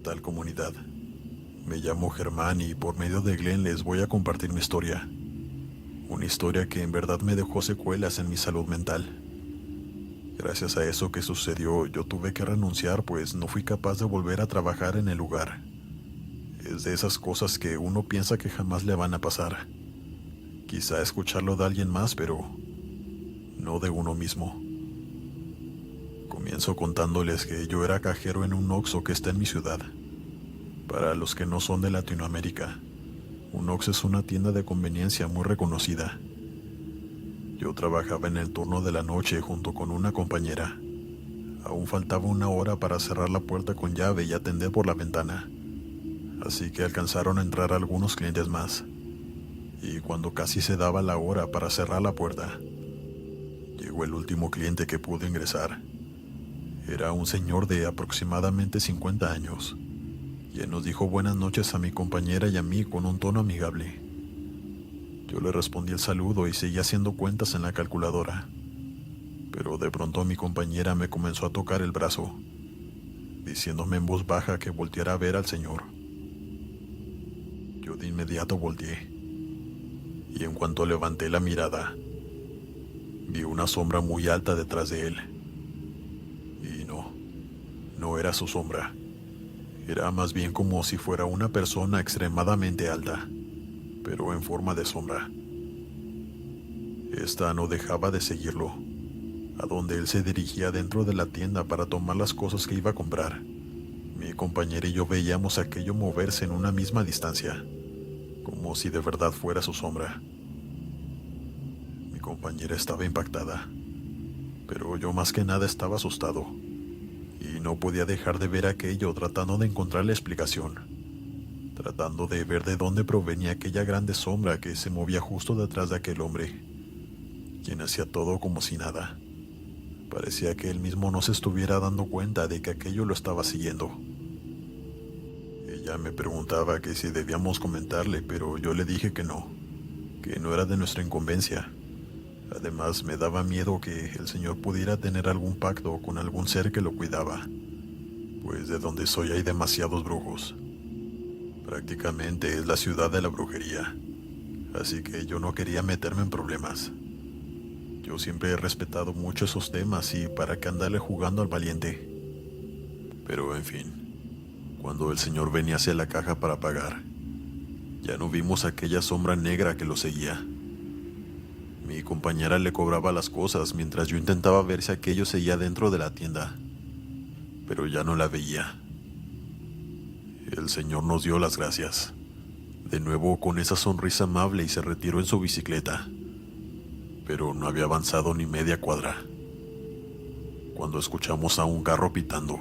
tal, comunidad? Me llamo Germán y por medio de Glenn les voy a compartir mi historia. Una historia que en verdad me dejó secuelas en mi salud mental. Gracias a eso que sucedió, yo tuve que renunciar, pues no fui capaz de volver a trabajar en el lugar. Es de esas cosas que uno piensa que jamás le van a pasar. Quizá escucharlo de alguien más, pero no de uno mismo. Comienzo contándoles que yo era cajero en un Oxxo que está en mi ciudad. Para los que no son de Latinoamérica, un Oxxo es una tienda de conveniencia muy reconocida. Yo trabajaba en el turno de la noche junto con una compañera. Aún faltaba una hora para cerrar la puerta con llave y atender por la ventana. Así que alcanzaron a entrar algunos clientes más. Y cuando casi se daba la hora para cerrar la puerta, llegó el último cliente que pudo ingresar. Era un señor de aproximadamente 50 años, quien nos dijo buenas noches a mi compañera y a mí con un tono amigable. Yo le respondí el saludo y seguí haciendo cuentas en la calculadora. Pero de pronto mi compañera me comenzó a tocar el brazo, diciéndome en voz baja que volteara a ver al señor. Yo de inmediato volteé, y en cuanto levanté la mirada, vi una sombra muy alta detrás de él. Y no era su sombra. Era más bien como si fuera una persona extremadamente alta, pero en forma de sombra. Esta no dejaba de seguirlo, a donde él se dirigía dentro de la tienda para tomar las cosas que iba a comprar. Mi compañera y yo veíamos aquello moverse en una misma distancia, como si de verdad fuera su sombra. Mi compañera estaba impactada, pero yo más que nada estaba asustado, y no podía dejar de ver aquello tratando de encontrar la explicación, tratando de ver de dónde provenía aquella grande sombra que se movía justo detrás de aquel hombre, quien hacía todo como si nada. Parecía que él mismo no se estuviera dando cuenta de que aquello lo estaba siguiendo. Ella me preguntaba que si debíamos comentarle, pero yo le dije que no era de nuestra incumbencia. Además, me daba miedo que el señor pudiera tener algún pacto con algún ser que lo cuidaba, pues de donde soy hay demasiados brujos. Prácticamente es la ciudad de la brujería, así que yo no quería meterme en problemas. Yo siempre he respetado mucho esos temas y para qué andarle jugando al valiente. Pero en fin, cuando el señor venía hacia la caja para pagar, ya no vimos aquella sombra negra que lo seguía. Mi compañera le cobraba las cosas mientras yo intentaba ver si aquello seguía dentro de la tienda, pero ya no la veía. El señor nos dio las gracias, de nuevo con esa sonrisa amable, y se retiró en su bicicleta, pero no había avanzado ni media cuadra cuando escuchamos a un carro pitando,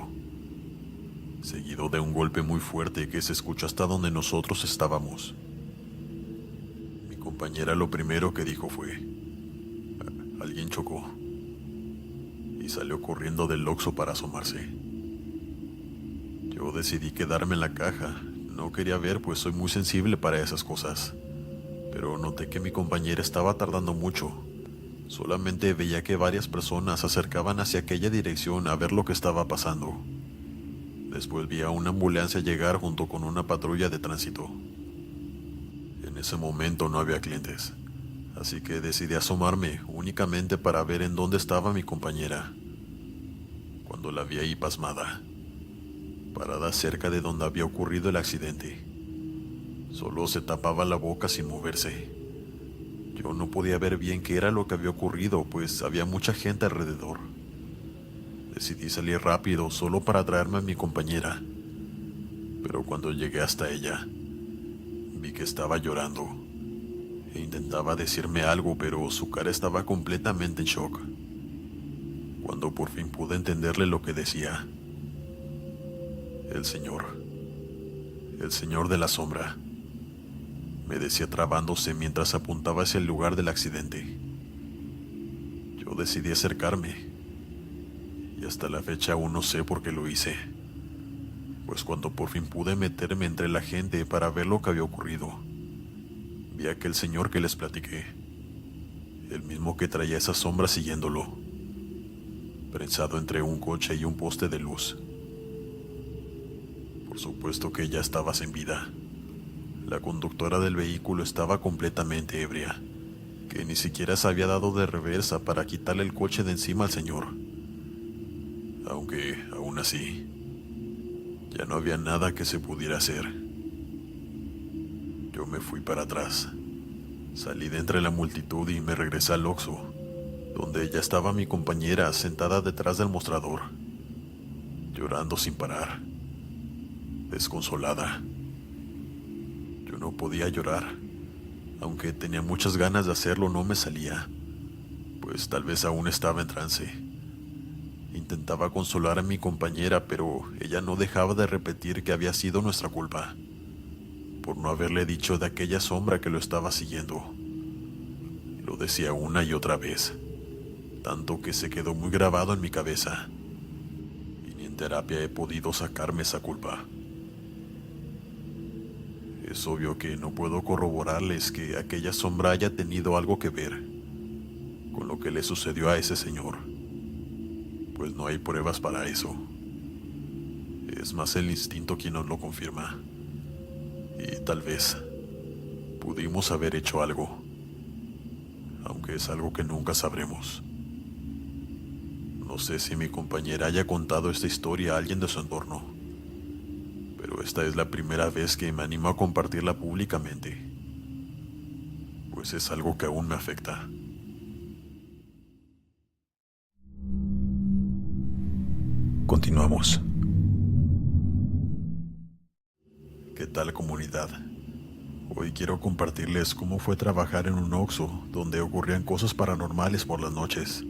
seguido de un golpe muy fuerte que se escuchó hasta donde nosotros estábamos. Mi compañera lo primero que dijo fue: alguien chocó, y salió corriendo del Oxxo para asomarse. Yo decidí quedarme en la caja. No quería ver, pues soy muy sensible para esas cosas, pero noté que mi compañera estaba tardando mucho. Solamente veía que varias personas se acercaban hacia aquella dirección a ver lo que estaba pasando. Después vi a una ambulancia llegar junto con una patrulla de tránsito. En ese momento no había clientes, así que decidí asomarme únicamente para ver en dónde estaba mi compañera. Cuando la vi ahí pasmada, parada cerca de donde había ocurrido el accidente. Solo se tapaba la boca sin moverse. Yo no podía ver bien qué era lo que había ocurrido, pues había mucha gente alrededor. Decidí salir rápido solo para traerme a mi compañera, pero cuando llegué hasta ella, vi que estaba llorando e intentaba decirme algo, pero su cara estaba completamente en shock. Cuando por fin pude entenderle lo que decía: el señor de la sombra, me decía trabándose mientras apuntaba hacia el lugar del accidente. Yo decidí acercarme, y hasta la fecha aún no sé por qué lo hice, pues cuando por fin pude meterme entre la gente para ver lo que había ocurrido, vi a aquel señor que les platiqué, el mismo que traía esa sombra siguiéndolo, prensado entre un coche y un poste de luz. Por supuesto que ella estaba sin vida. La conductora del vehículo estaba completamente ebria, que ni siquiera se había dado de reversa para quitarle el coche de encima al señor. Aunque, aún así, ya no había nada que se pudiera hacer. Yo me fui para atrás. Salí de entre la multitud y me regresé al Oxxo, donde ya estaba mi compañera sentada detrás del mostrador, llorando sin parar, desconsolada. Yo no podía llorar, aunque tenía muchas ganas de hacerlo, no me salía, pues tal vez aún estaba en trance. Intentaba consolar a mi compañera, pero ella no dejaba de repetir que había sido nuestra culpa, por no haberle dicho de aquella sombra que lo estaba siguiendo. Lo decía una y otra vez, tanto que se quedó muy grabado en mi cabeza, y ni en terapia he podido sacarme esa culpa. Es obvio que no puedo corroborarles que aquella sombra haya tenido algo que ver con lo que le sucedió a ese señor, pues no hay pruebas para eso. Es más el instinto quien nos lo confirma. Y tal vez pudimos haber hecho algo, aunque es algo que nunca sabremos. No sé si mi compañera haya contado esta historia a alguien de su entorno, pero esta es la primera vez que me animo a compartirla públicamente, pues es algo que aún me afecta. Continuamos. ¿Qué tal, comunidad? Hoy quiero compartirles cómo fue trabajar en un Oxxo donde ocurrían cosas paranormales por las noches,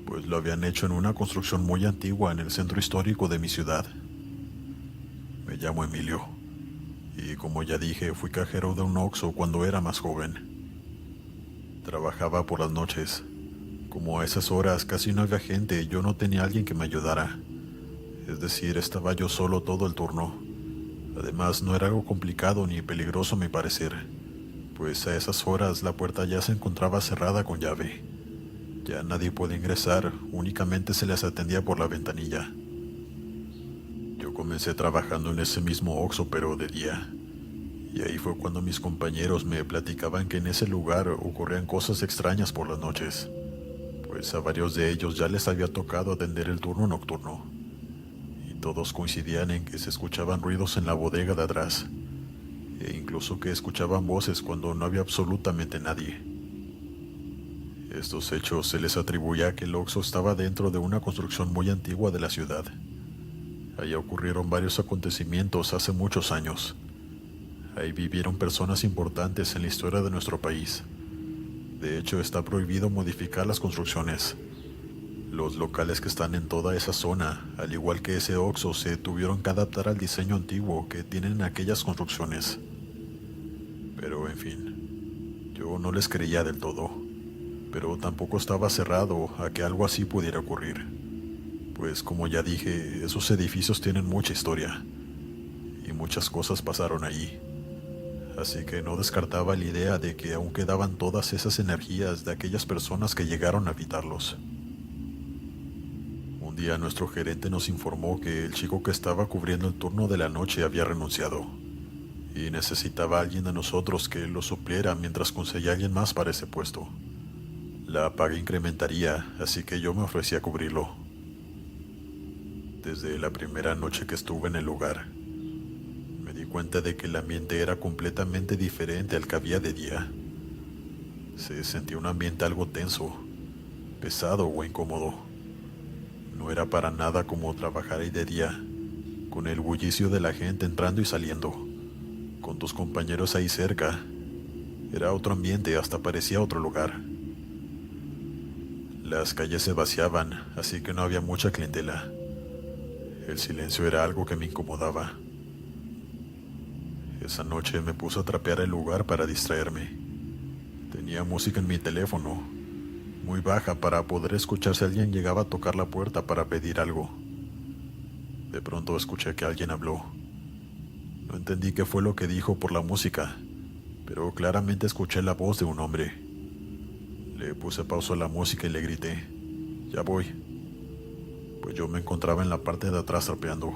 pues lo habían hecho en una construcción muy antigua en el centro histórico de mi ciudad. Me llamo Emilio, y como ya dije, fui cajero de un Oxxo cuando era más joven. Trabajaba por las noches. Como a esas horas casi no había gente, yo no tenía alguien que me ayudara. Es decir, estaba yo solo todo el turno. Además, no era algo complicado ni peligroso a mi parecer, pues a esas horas la puerta ya se encontraba cerrada con llave. Ya nadie puede ingresar, únicamente se les atendía por la ventanilla. Yo comencé trabajando en ese mismo Oxxo, pero de día. Y ahí fue cuando mis compañeros me platicaban que en ese lugar ocurrían cosas extrañas por las noches, pues a varios de ellos ya les había tocado atender el turno nocturno. Y todos coincidían en que se escuchaban ruidos en la bodega de atrás, e incluso que escuchaban voces cuando no había absolutamente nadie. Estos hechos se les atribuía a que el Oxxo estaba dentro de una construcción muy antigua de la ciudad. Allí ocurrieron varios acontecimientos hace muchos años. Ahí vivieron personas importantes en la historia de nuestro país. De hecho, está prohibido modificar las construcciones. Los locales que están en toda esa zona, al igual que ese Oxxo, se tuvieron que adaptar al diseño antiguo que tienen aquellas construcciones. Pero en fin, yo no les creía del todo, pero tampoco estaba cerrado a que algo así pudiera ocurrir. Pues como ya dije, esos edificios tienen mucha historia, y muchas cosas pasaron allí. Así que no descartaba la idea de que aún quedaban todas esas energías de aquellas personas que llegaron a habitarlos. Un día nuestro gerente nos informó que el chico que estaba cubriendo el turno de la noche había renunciado, y necesitaba a alguien de nosotros que lo supliera mientras conseguía a alguien más para ese puesto. La paga incrementaría, así que yo me ofrecí a cubrirlo. Desde la primera noche que estuve en el lugar, me di cuenta de que el ambiente era completamente diferente al que había de día. Se sentía un ambiente algo tenso, pesado o incómodo. No era para nada como trabajar ahí de día, con el bullicio de la gente entrando y saliendo, con tus compañeros ahí cerca. Era otro ambiente, hasta parecía otro lugar. Las calles se vaciaban, así que no había mucha clientela. El silencio era algo que me incomodaba. Esa noche me puse a trapear el lugar para distraerme. Tenía música en mi teléfono, muy baja para poder escuchar si alguien llegaba a tocar la puerta para pedir algo. De pronto escuché que alguien habló. No entendí qué fue lo que dijo por la música, pero claramente escuché la voz de un hombre. Le puse pausa a la música y le grité: «Ya voy», pues yo me encontraba en la parte de atrás trapeando.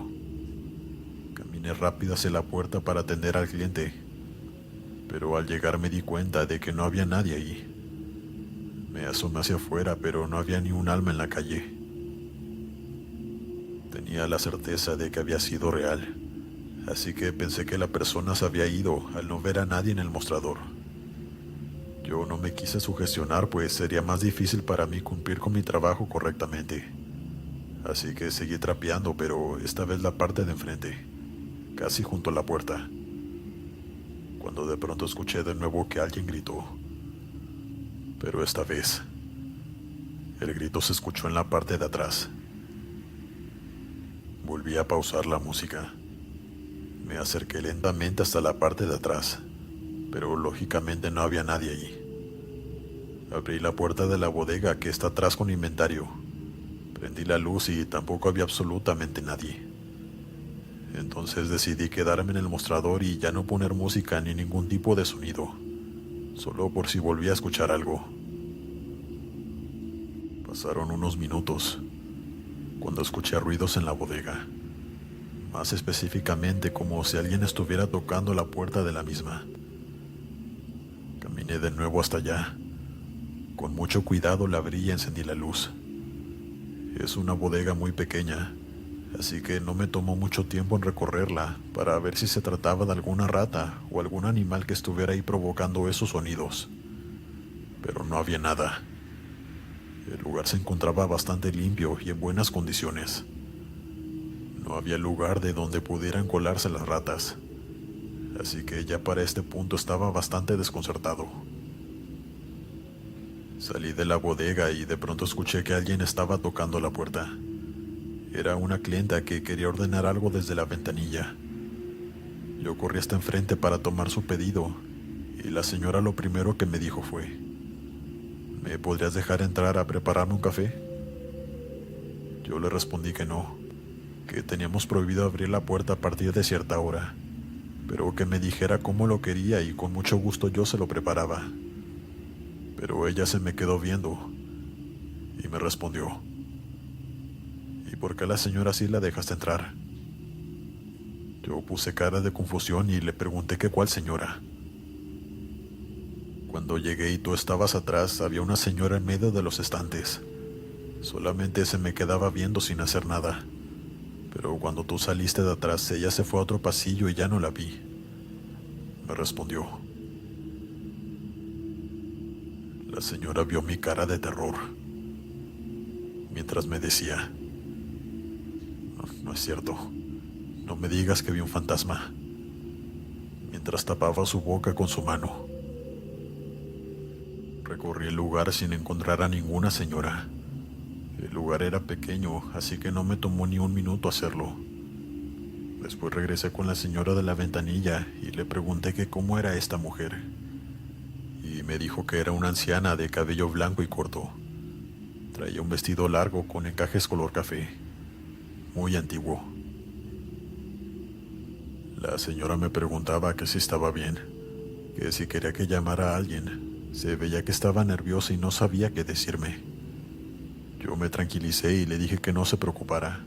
Caminé Caminé rápido hacia la puerta para atender al cliente, pero al llegar me di cuenta de que no había nadie ahí. Me asomé hacia afuera, pero no había ni un alma en la calle. Tenía la certeza de que había sido real, así que pensé que la persona se había ido al no ver a nadie en el mostrador. Yo no me quise sugestionar, pues sería más difícil para mí cumplir con mi trabajo correctamente. Así que seguí trapeando, pero esta vez la parte de enfrente, casi junto a la puerta, cuando de pronto escuché de nuevo que alguien gritó. Pero esta vez, el grito se escuchó en la parte de atrás. Volví a pausar la música. Me acerqué lentamente hasta la parte de atrás, pero lógicamente no había nadie allí. Abrí la puerta de la bodega que está atrás con inventario. Prendí la luz y tampoco había absolutamente nadie. Entonces decidí quedarme en el mostrador y ya no poner música ni ningún tipo de sonido, solo por si volvía a escuchar algo. Pasaron unos minutos cuando escuché ruidos en la bodega, más específicamente como si alguien estuviera tocando la puerta de la misma. Caminé de nuevo hasta allá. Con mucho cuidado la abrí y encendí la luz. Es una bodega muy pequeña, así que no me tomó mucho tiempo en recorrerla para ver si se trataba de alguna rata o algún animal que estuviera ahí provocando esos sonidos. Pero no había nada. El lugar se encontraba bastante limpio y en buenas condiciones. No había lugar de donde pudieran colarse las ratas, así que ya para este punto estaba bastante desconcertado. Salí de la bodega y de pronto escuché que alguien estaba tocando la puerta. Era una clienta que quería ordenar algo desde la ventanilla. Yo corrí hasta enfrente para tomar su pedido y la señora lo primero que me dijo fue: ¿me podrías dejar entrar a prepararme un café? Yo le respondí que no, que teníamos prohibido abrir la puerta a partir de cierta hora, pero que me dijera cómo lo quería y con mucho gusto yo se lo preparaba. Pero ella se me quedó viendo y me respondió: ¿y por qué a la señora sí la dejaste entrar? Yo puse cara de confusión y le pregunté que cuál señora. Cuando llegué y tú estabas atrás, había una señora en medio de los estantes. Solamente se me quedaba viendo sin hacer nada. Pero cuando tú saliste de atrás, ella se fue a otro pasillo y ya no la vi. Me respondió. La señora vio mi cara de terror, mientras me decía: no es cierto, no me digas que vi un fantasma, mientras tapaba su boca con su mano. Recorrí el lugar sin encontrar a ninguna señora. El lugar era pequeño, así que no me tomó ni un minuto hacerlo. Después regresé con la señora de la ventanilla y le pregunté que cómo era esta mujer. Y me dijo que era una anciana de cabello blanco y corto. Traía un vestido largo con encajes color café, muy antiguo. La señora me preguntaba que si estaba bien, que si quería que llamara a alguien. Se veía que estaba nerviosa y no sabía qué decirme. Yo me tranquilicé y le dije que no se preocupara,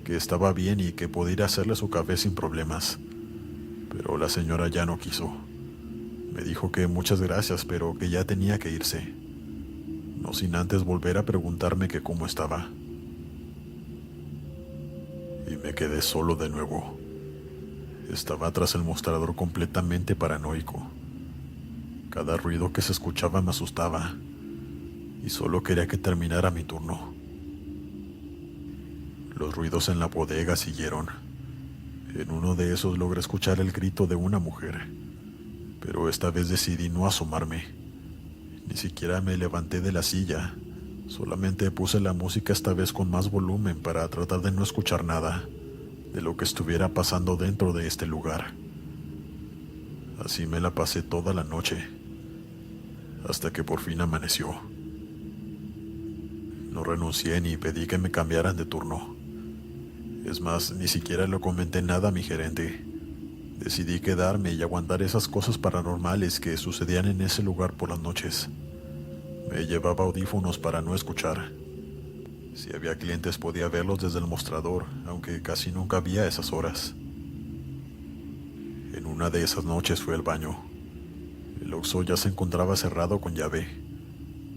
que estaba bien y que podía ir a hacerle su café sin problemas. Pero la señora ya no quiso. Me dijo que muchas gracias, pero que ya tenía que irse, no sin antes volver a preguntarme que cómo estaba. Y me quedé solo de nuevo. Estaba tras el mostrador completamente paranoico. Cada ruido que se escuchaba me asustaba y solo quería que terminara mi turno. Los ruidos en la bodega siguieron. En uno de esos logré escuchar el grito de una mujer, pero esta vez decidí no asomarme. Ni siquiera me levanté de la silla, solamente puse la música esta vez con más volumen para tratar de no escuchar nada de lo que estuviera pasando dentro de este lugar. Así me la pasé toda la noche, hasta que por fin amaneció. No renuncié ni pedí que me cambiaran de turno. Es más, ni siquiera le comenté nada a mi gerente. Decidí quedarme y aguantar esas cosas paranormales que sucedían en ese lugar por las noches. Me llevaba audífonos para no escuchar. Si había clientes podía verlos desde el mostrador, aunque casi nunca había a esas horas. En una de esas noches fui al baño. El Oxxo ya se encontraba cerrado con llave.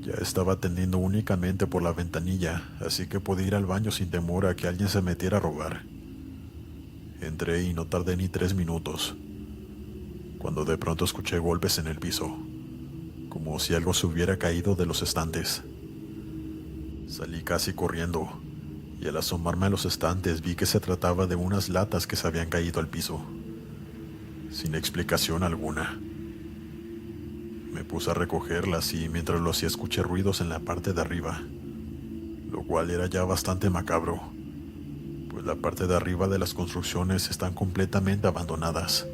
Ya estaba atendiendo únicamente por la ventanilla, así que podía ir al baño sin temor a que alguien se metiera a robar. Entré y no tardé ni 3 minutos, cuando de pronto escuché golpes en el piso, como si algo se hubiera caído de los estantes. Salí casi corriendo, y al asomarme a los estantes vi que se trataba de unas latas que se habían caído al piso, sin explicación alguna. Me puse a recogerlas y mientras lo hacía escuché ruidos en la parte de arriba, lo cual era ya bastante macabro, pues la parte de arriba de las construcciones están completamente abandonadas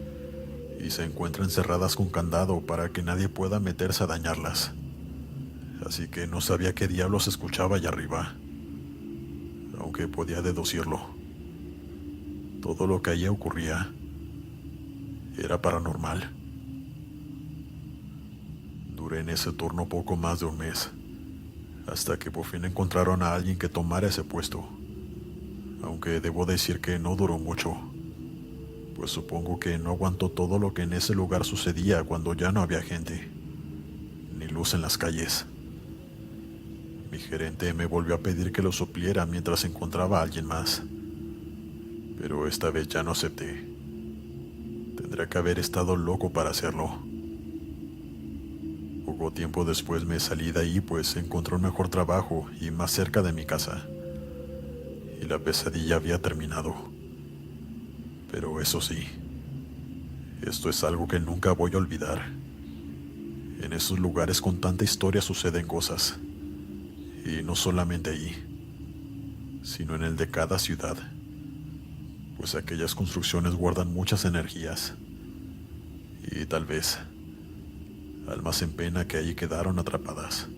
y se encuentran cerradas con candado para que nadie pueda meterse a dañarlas. Así que no sabía qué diablos escuchaba allá arriba, aunque podía deducirlo. Todo lo que allí ocurría era paranormal. Duré en ese turno poco más de un mes, hasta que por fin encontraron a alguien que tomara ese puesto, aunque debo decir que no duró mucho, pues supongo que no aguantó todo lo que en ese lugar sucedía cuando ya no había gente, ni luz en las calles. Mi gerente me volvió a pedir que lo supliera mientras encontraba a alguien más, pero esta vez ya no acepté. Tendría que haber estado loco para hacerlo. Poco tiempo después me salí de ahí, pues encontré un mejor trabajo y más cerca de mi casa, y la pesadilla había terminado. Pero eso sí, esto es algo que nunca voy a olvidar. En esos lugares con tanta historia suceden cosas, y no solamente ahí, sino en el de cada ciudad, pues aquellas construcciones guardan muchas energías, y tal vez almas en pena que allí quedaron atrapadas.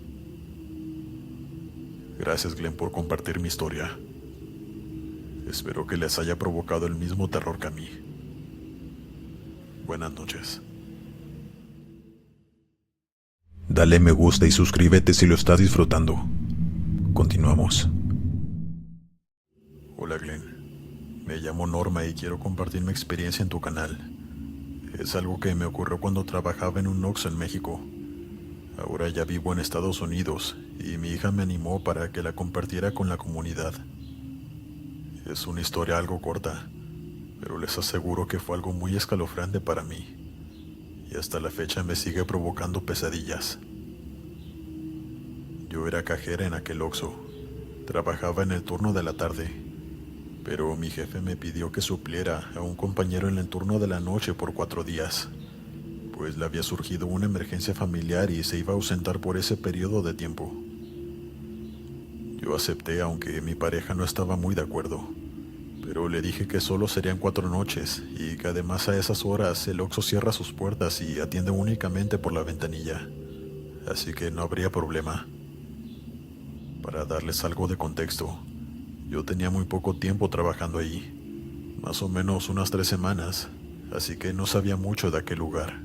Gracias, Glenn, por compartir mi historia. Espero que les haya provocado el mismo terror que a mí. Buenas noches. Dale me gusta y suscríbete si lo estás disfrutando. Continuamos. Hola, Glenn. Me llamo Norma y quiero compartir mi experiencia en tu canal. Es algo que me ocurrió cuando trabajaba en un Oxxo en México. Ahora ya vivo en Estados Unidos y mi hija me animó para que la compartiera con la comunidad. Es una historia algo corta, pero les aseguro que fue algo muy escalofriante para mí, y hasta la fecha me sigue provocando pesadillas. Yo era cajera en aquel Oxxo, trabajaba en el turno de la tarde, pero mi jefe me pidió que supliera a un compañero en el turno de la noche por 4 días, pues le había surgido una emergencia familiar y se iba a ausentar por ese periodo de tiempo. Yo acepté, aunque mi pareja no estaba muy de acuerdo, pero le dije que solo serían 4 noches y que además a esas horas el Oxxo cierra sus puertas y atiende únicamente por la ventanilla, así que no habría problema. Para darles algo de contexto, yo tenía muy poco tiempo trabajando ahí, más o menos unas 3 semanas, así que no sabía mucho de aquel lugar.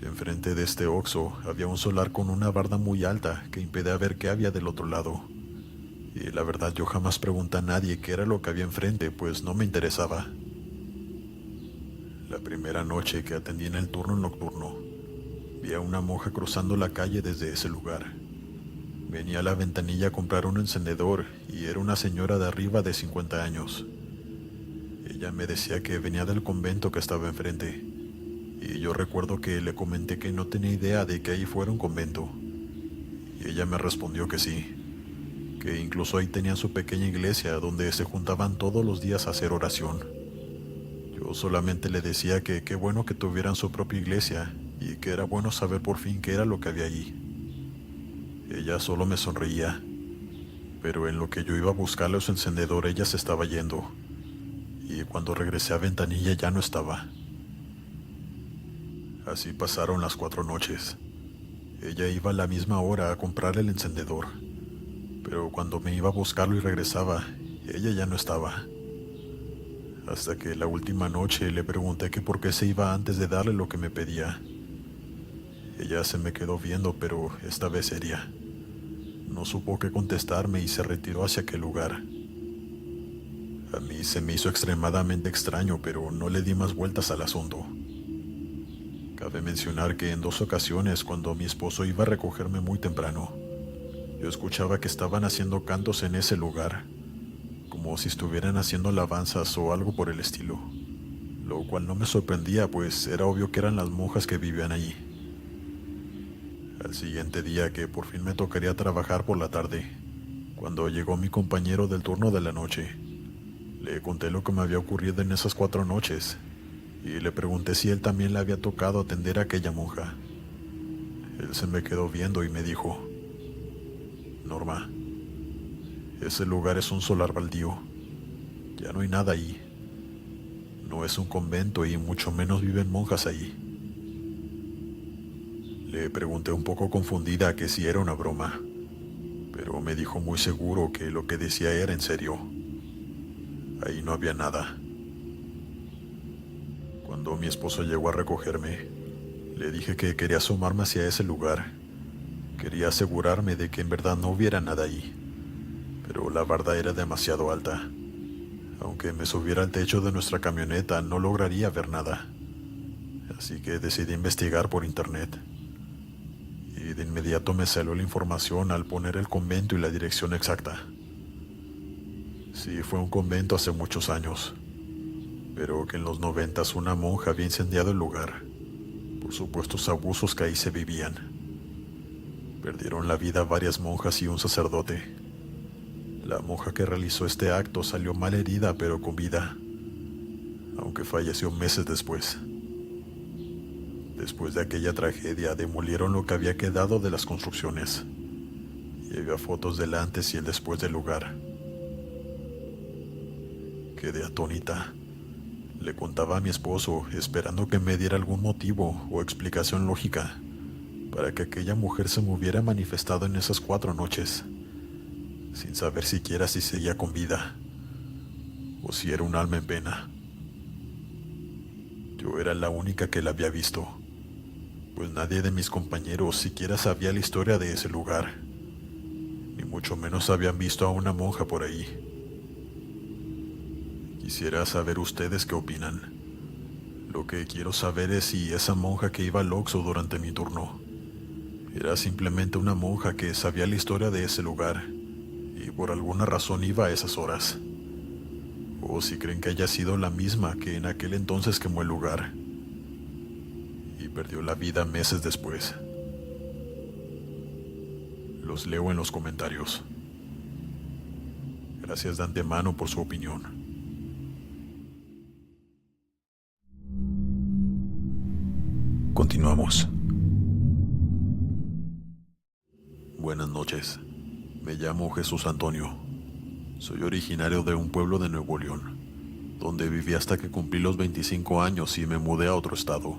Enfrente de este Oxxo había un solar con una barda muy alta que impedía ver qué había del otro lado. Y la verdad yo jamás pregunté a nadie qué era lo que había enfrente, pues no me interesaba. La primera noche que atendí en el turno nocturno, vi a una monja cruzando la calle desde ese lugar. Venía a la ventanilla a comprar un encendedor y era una señora de arriba de 50 años. Ella me decía que venía del convento que estaba enfrente, y yo recuerdo que le comenté que no tenía idea de que ahí fuera un convento, y ella me respondió que sí, que incluso ahí tenían su pequeña iglesia donde se juntaban todos los días a hacer oración. Yo solamente le decía que qué bueno que tuvieran su propia iglesia y que era bueno saber por fin qué era lo que había allí. Ella solo me sonreía, pero en lo que yo iba a buscarle su encendedor ella se estaba yendo, y cuando regresé a ventanilla ya no estaba. Así pasaron las 4 noches. Ella iba a la misma hora a comprar el encendedor, pero cuando me iba a buscarlo y regresaba, ella ya no estaba. Hasta que la última noche le pregunté que por qué se iba antes de darle lo que me pedía. Ella se me quedó viendo, pero esta vez seria. No supo qué contestarme y se retiró hacia aquel lugar. A mí se me hizo extremadamente extraño, pero no le di más vueltas al asunto. Cabe mencionar que en 2 ocasiones, cuando mi esposo iba a recogerme muy temprano, yo escuchaba que estaban haciendo cantos en ese lugar, como si estuvieran haciendo alabanzas o algo por el estilo, lo cual no me sorprendía, pues era obvio que eran las monjas que vivían allí. Al siguiente día, que por fin me tocaría trabajar por la tarde, cuando llegó mi compañero del turno de la noche, le conté lo que me había ocurrido en esas 4 noches y le pregunté si él también le había tocado atender a aquella monja. Él se me quedó viendo y me dijo: Norma, ese lugar es un solar baldío. Ya no hay nada ahí. No es un convento y mucho menos viven monjas ahí. Le pregunté un poco confundida que si era una broma, pero me dijo muy seguro que lo que decía era en serio. Ahí no había nada. Cuando mi esposo llegó a recogerme, le dije que quería asomarme hacia ese lugar. Quería asegurarme de que en verdad no hubiera nada ahí, pero la barda era demasiado alta. Aunque me subiera al techo de nuestra camioneta, no lograría ver nada. Así que decidí investigar por internet. Y de inmediato me salió la información al poner el convento y la dirección exacta. Sí, fue un convento hace muchos años, pero que en los 90 una monja había incendiado el lugar por supuestos abusos que ahí se vivían. Perdieron la vida varias monjas y un sacerdote. La monja que realizó este acto salió mal herida pero con vida, aunque falleció meses después. Después de aquella tragedia demolieron lo que había quedado de las construcciones y había fotos del antes y el después del lugar. Quedé atónita. Le contaba a mi esposo, esperando que me diera algún motivo o explicación lógica para que aquella mujer se me hubiera manifestado en esas 4 noches, sin saber siquiera si seguía con vida o si era un alma en pena. Yo era la única que la había visto, pues nadie de mis compañeros siquiera sabía la historia de ese lugar, ni mucho menos habían visto a una monja por ahí. Quisiera saber ustedes qué opinan. Lo que quiero saber es si esa monja que iba al Oxxo durante mi turno era simplemente una monja que sabía la historia de ese lugar y por alguna razón iba a esas horas, o si creen que haya sido la misma que en aquel entonces quemó el lugar y perdió la vida meses después. Los leo en los comentarios. Gracias de antemano por su opinión. Continuamos. Buenas noches. Me llamo Jesús Antonio. Soy originario de un pueblo de Nuevo León, donde viví hasta que cumplí los 25 años y me mudé a otro estado.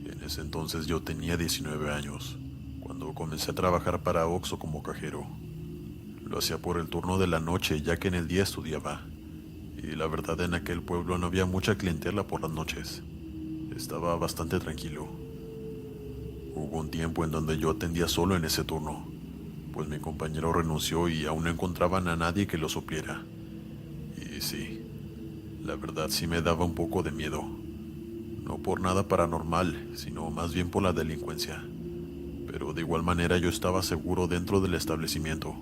En ese entonces yo tenía 19 años, cuando comencé a trabajar para Oxxo como cajero. Lo hacía por el turno de la noche, ya que en el día estudiaba, y la verdad en aquel pueblo no había mucha clientela por las noches. Estaba bastante tranquilo. Hubo un tiempo en donde yo atendía solo en ese turno, pues mi compañero renunció y aún no encontraban a nadie que lo supliera. Y sí, la verdad sí me daba un poco de miedo. No por nada paranormal, sino más bien por la delincuencia. Pero de igual manera yo estaba seguro dentro del establecimiento,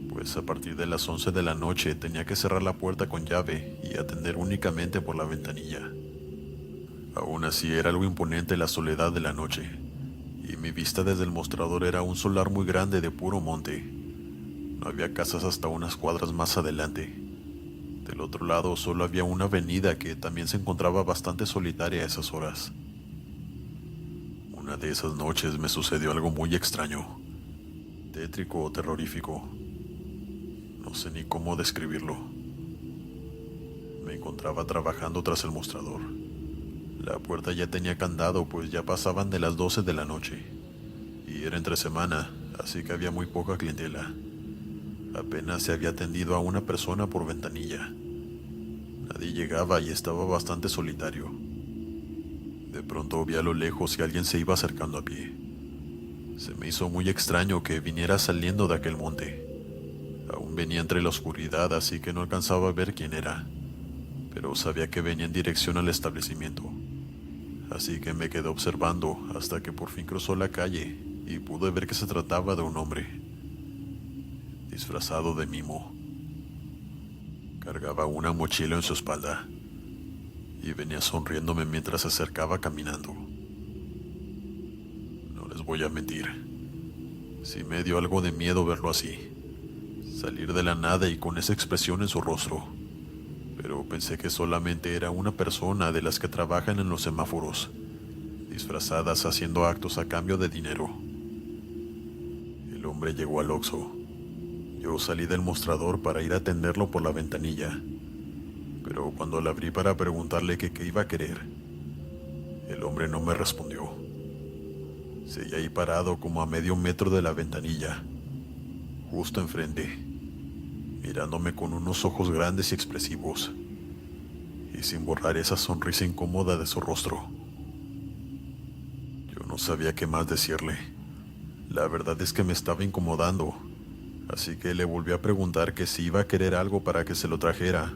pues a partir de las 11 de la noche tenía que cerrar la puerta con llave y atender únicamente por la ventanilla. Aún así era algo imponente la soledad de la noche, y mi vista desde el mostrador era un solar muy grande de puro monte. No había casas hasta unas cuadras más adelante. Del otro lado solo había una avenida que también se encontraba bastante solitaria a esas horas. Una de esas noches me sucedió algo muy extraño, tétrico o terrorífico. No sé ni cómo describirlo. Me encontraba trabajando tras el mostrador. La puerta ya tenía candado, pues ya pasaban de las 12 de la noche, y era entre semana, así que había muy poca clientela. Apenas se había atendido a una persona por ventanilla. Nadie llegaba y estaba bastante solitario. De pronto vi a lo lejos que alguien se iba acercando a pie. Se me hizo muy extraño que viniera saliendo de aquel monte. Aún venía entre la oscuridad, así que no alcanzaba a ver quién era, pero sabía que venía en dirección al establecimiento. Así que me quedé observando hasta que por fin cruzó la calle y pude ver que se trataba de un hombre disfrazado de mimo. Cargaba una mochila en su espalda y venía sonriéndome mientras se acercaba caminando. No les voy a mentir, sí me dio algo de miedo verlo así, salir de la nada y con esa expresión en su rostro, pero pensé que solamente era una persona de las que trabajan en los semáforos, disfrazadas haciendo actos a cambio de dinero. El hombre llegó al Oxxo. Yo salí del mostrador para ir a atenderlo por la ventanilla, pero cuando la abrí para preguntarle que qué iba a querer, el hombre no me respondió. Seguía ahí parado como a medio metro de la ventanilla, justo enfrente, mirándome con unos ojos grandes y expresivos, y sin borrar esa sonrisa incómoda de su rostro. Yo no sabía qué más decirle. La verdad es que me estaba incomodando, así que le volví a preguntar que si iba a querer algo para que se lo trajera,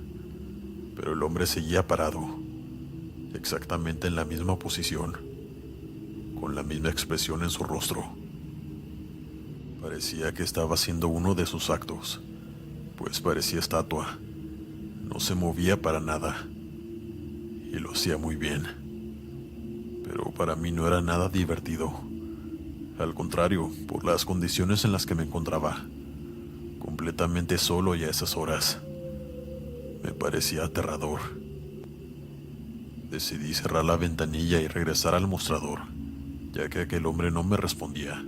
pero el hombre seguía parado, exactamente en la misma posición, con la misma expresión en su rostro. Parecía que estaba haciendo uno de sus actos, pues parecía estatua. No se movía para nada, y lo hacía muy bien. Pero para mí no era nada divertido. Al contrario, por las condiciones en las que me encontraba, completamente solo y a esas horas, me parecía aterrador. Decidí cerrar la ventanilla y regresar al mostrador, ya que aquel hombre no me respondía.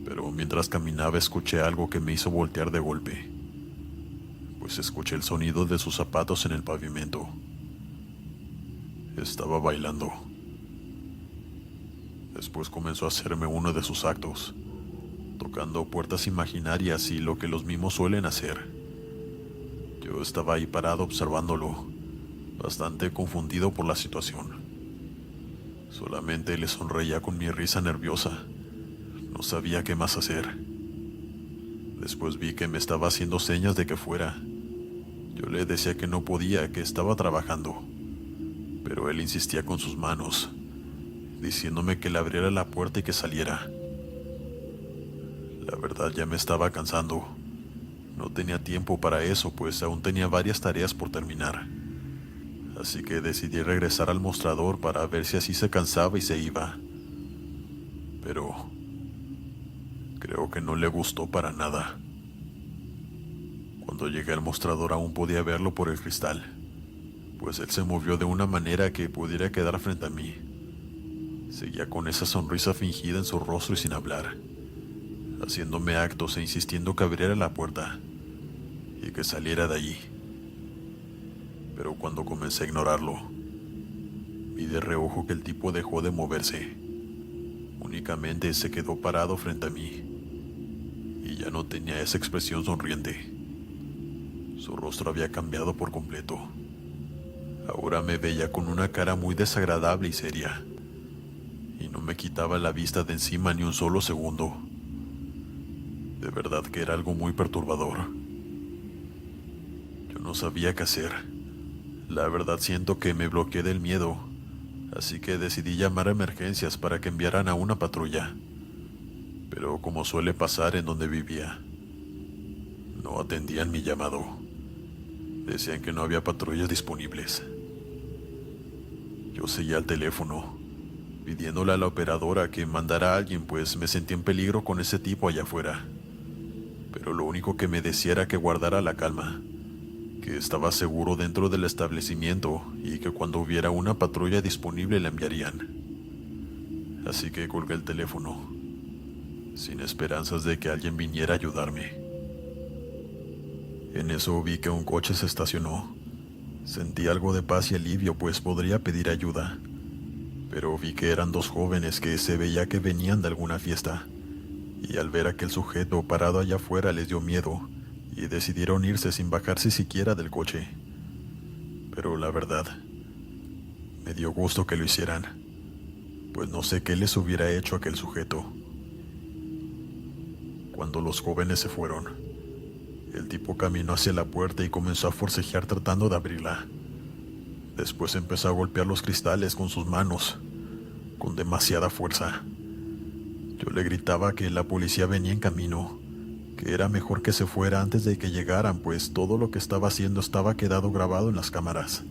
Pero mientras caminaba escuché algo que me hizo voltear de golpe, pues escuché el sonido de sus zapatos en el pavimento. Estaba bailando. Después comenzó a hacerme uno de sus actos, tocando puertas imaginarias y lo que los mimos suelen hacer. Yo estaba ahí parado observándolo, bastante confundido por la situación. Solamente le sonreía con mi risa nerviosa. No sabía qué más hacer. Después vi que me estaba haciendo señas de que fuera. Yo le decía que no podía, que estaba trabajando, pero él insistía con sus manos, diciéndome que le abriera la puerta y que saliera. La verdad ya me estaba cansando. No tenía tiempo para eso, pues aún tenía varias tareas por terminar. Así que decidí regresar al mostrador para ver si así se cansaba y se iba. Pero creo que no le gustó para nada. Cuando llegué al mostrador aún podía verlo por el cristal, pues él se movió de una manera que pudiera quedar frente a mí. Seguía con esa sonrisa fingida en su rostro y sin hablar, haciéndome actos e insistiendo que abriera la puerta y que saliera de allí. Pero cuando comencé a ignorarlo, vi de reojo que el tipo dejó de moverse. Únicamente se quedó parado frente a mí y ya no tenía esa expresión sonriente. Su rostro había cambiado por completo. Ahora me veía con una cara muy desagradable y seria, y no me quitaba la vista de encima ni un solo segundo. De verdad que era algo muy perturbador. Yo no sabía qué hacer. La verdad siento que me bloqueé del miedo, así que decidí llamar a emergencias para que enviaran a una patrulla. Pero como suele pasar en donde vivía, no atendían mi llamado. Decían que no había patrullas disponibles. Yo seguía al teléfono, pidiéndole a la operadora que mandara a alguien, pues me sentí en peligro con ese tipo allá afuera. Pero lo único que me decía era que guardara la calma, que estaba seguro dentro del establecimiento y que cuando hubiera una patrulla disponible la enviarían. Así que colgué el teléfono, sin esperanzas de que alguien viniera a ayudarme. En eso vi que un coche se estacionó. Sentí algo de paz y alivio, pues podría pedir ayuda, pero vi que eran dos jóvenes que se veía que venían de alguna fiesta, y al ver a aquel sujeto parado allá afuera les dio miedo y decidieron irse sin bajarse siquiera del coche. Pero la verdad, me dio gusto que lo hicieran, pues no sé qué les hubiera hecho aquel sujeto. Cuando los jóvenes se fueron, El tipo caminó hacia la puerta y comenzó a forcejear tratando de abrirla. Después empezó a golpear los cristales con sus manos, con demasiada fuerza. Yo le gritaba que la policía venía en camino, que era mejor que se fuera antes de que llegaran, pues todo lo que estaba haciendo estaba quedado grabado en las cámaras.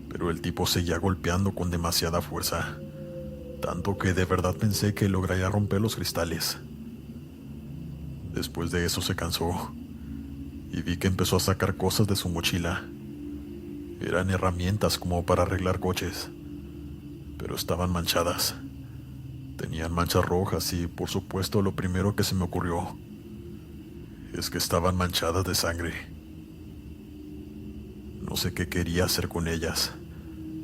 Pero el tipo seguía golpeando con demasiada fuerza, tanto que de verdad pensé que lograría romper los cristales. Después de eso se cansó y vi que empezó a sacar cosas de su mochila. Eran herramientas como para arreglar coches, pero estaban manchadas. Tenían manchas rojas y, por supuesto, lo primero que se me ocurrió es que estaban manchadas de sangre. No sé qué quería hacer con ellas.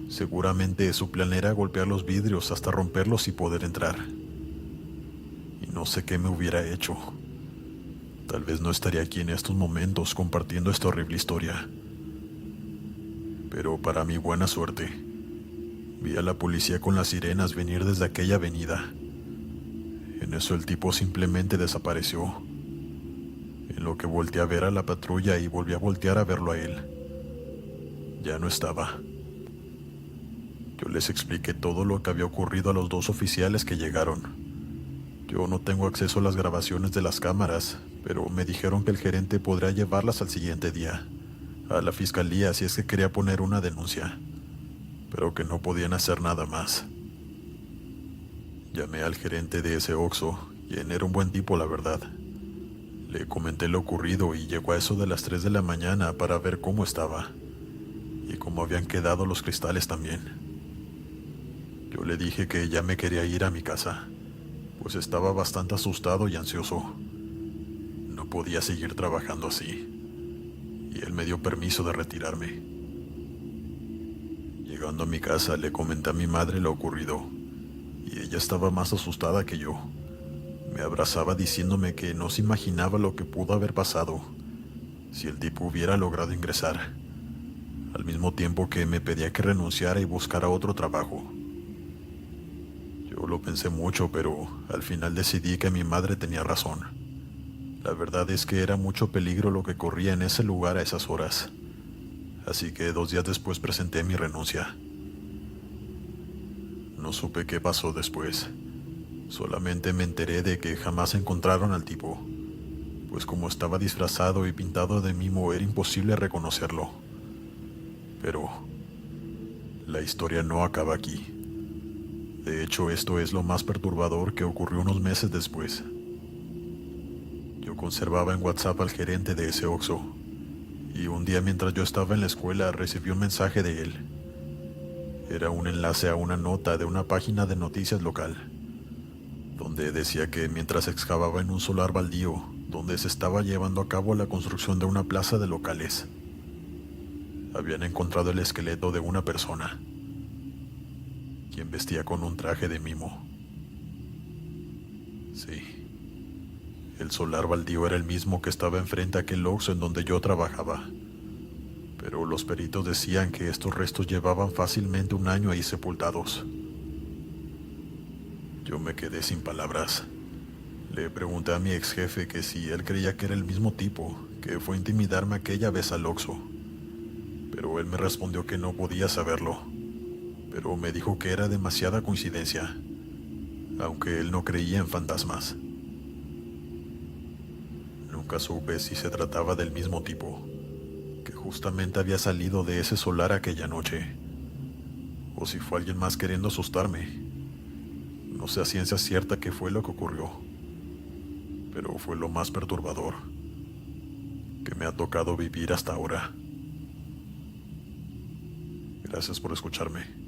Seguramente su plan era golpear los vidrios hasta romperlos y poder entrar. Y no sé qué me hubiera hecho. Tal vez no estaría aquí en estos momentos compartiendo esta horrible historia. Pero para mi buena suerte, vi a la policía con las sirenas venir desde aquella avenida. En eso el tipo simplemente desapareció. En lo que volteé a ver a la patrulla y volví a voltear a verlo a él. Ya no estaba. Yo les expliqué todo lo que había ocurrido a los dos oficiales que llegaron. Yo no tengo acceso a las grabaciones de las cámaras, pero me dijeron que el gerente podría llevarlas al siguiente día a la fiscalía si es que quería poner una denuncia, pero que no podían hacer nada más. Llamé al gerente de ese Oxxo, quien era un buen tipo, la verdad. Le comenté lo ocurrido y llegó a eso de las 3 de la mañana para ver cómo estaba y cómo habían quedado los cristales también. Yo le dije que ya me quería ir a mi casa, pues estaba bastante asustado y ansioso. No podía seguir trabajando así, y él me dio permiso de retirarme. Llegando a mi casa le comenté a mi madre lo ocurrido, y ella estaba más asustada que yo. Me abrazaba diciéndome que no se imaginaba lo que pudo haber pasado si el tipo hubiera logrado ingresar, al mismo tiempo que me pedía que renunciara y buscara otro trabajo. Yo lo pensé mucho, pero al final decidí que mi madre tenía razón. La verdad es que era mucho peligro lo que corría en ese lugar a esas horas, así que 2 días después presenté mi renuncia. No supe qué pasó después, solamente me enteré de que jamás encontraron al tipo, pues como estaba disfrazado y pintado de mimo era imposible reconocerlo. Pero la historia no acaba aquí. De hecho, esto es lo más perturbador que ocurrió unos meses después. Yo conservaba en WhatsApp al gerente de ese Oxxo, y un día mientras yo estaba en la escuela recibí un mensaje de él. Era un enlace a una nota de una página de noticias local, donde decía que mientras excavaba en un solar baldío, donde se estaba llevando a cabo la construcción de una plaza de locales, habían encontrado el esqueleto de una persona, quien vestía con un traje de mimo. Sí. El solar baldío era el mismo que estaba enfrente a aquel Oxxo en donde yo trabajaba, pero los peritos decían que estos restos llevaban fácilmente 1 año ahí sepultados. Yo me quedé sin palabras. Le pregunté a mi ex jefe que si él creía que era el mismo tipo que fue a intimidarme aquella vez al Oxxo, pero él me respondió que no podía saberlo, pero me dijo que era demasiada coincidencia, aunque él no creía en fantasmas. Nunca supe si se trataba del mismo tipo, que justamente había salido de ese solar aquella noche, o si fue alguien más queriendo asustarme. No sé a ciencia cierta qué fue lo que ocurrió, pero fue lo más perturbador que me ha tocado vivir hasta ahora. Gracias por escucharme.